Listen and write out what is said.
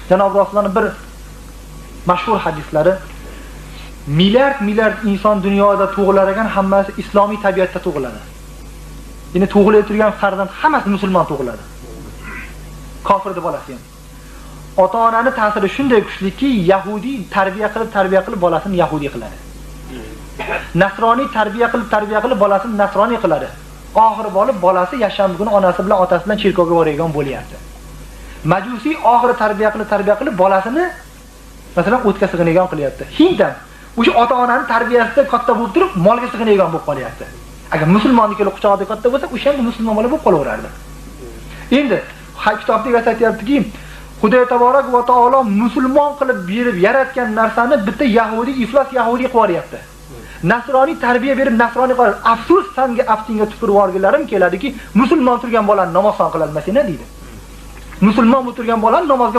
Janob Rasulullohning bir mashhur hadislari milliard inson dunyoda tug'ilar ekan, hammasi islomiy tabiatda tug'iladi. Ya'ni tug'ilib turgan farzand hammasi musulmon tug'iladi. Kofirning bolasi ham. Ota-onani ta'siri shunday kuchliki, yahudi tarbiya qilib bolasini yahudi qiladi. Nasroniy tarbiya qilib bolasini nasroniy qiladi. Oxiri bo'lib bolasi yashanib kuni onasi bilan otasi bilan cherkovga boradigan bo'lyapti. Majusi oxiri tarbiya qilib bolasini masalan o'tga sig'inadigan qilyapti. Hinddan o'sha ota-onaning tarbiyasida katta bo'lib turib, molga sig'inadigan bo'lib qolyapti. Agar musulmonniki quchog'ida katta bo'lsa, o'sha ham musulmon bola bo'lib qolaverardi. Endi kitobda aytayaptiki, Xudo taborak va taolo musulmon qilib berib yaratgan narsani bitta yahudi iflos yahudi qilib yuboryapti. Nasroniy tarbiya berib nasroniy qilib, afsus sanga aftinga tupurib yuborganlarim keladiki, musulmon turgan bolani namozxon qilolmasina deydi. Musulmon bo'lib turgan bolani namozga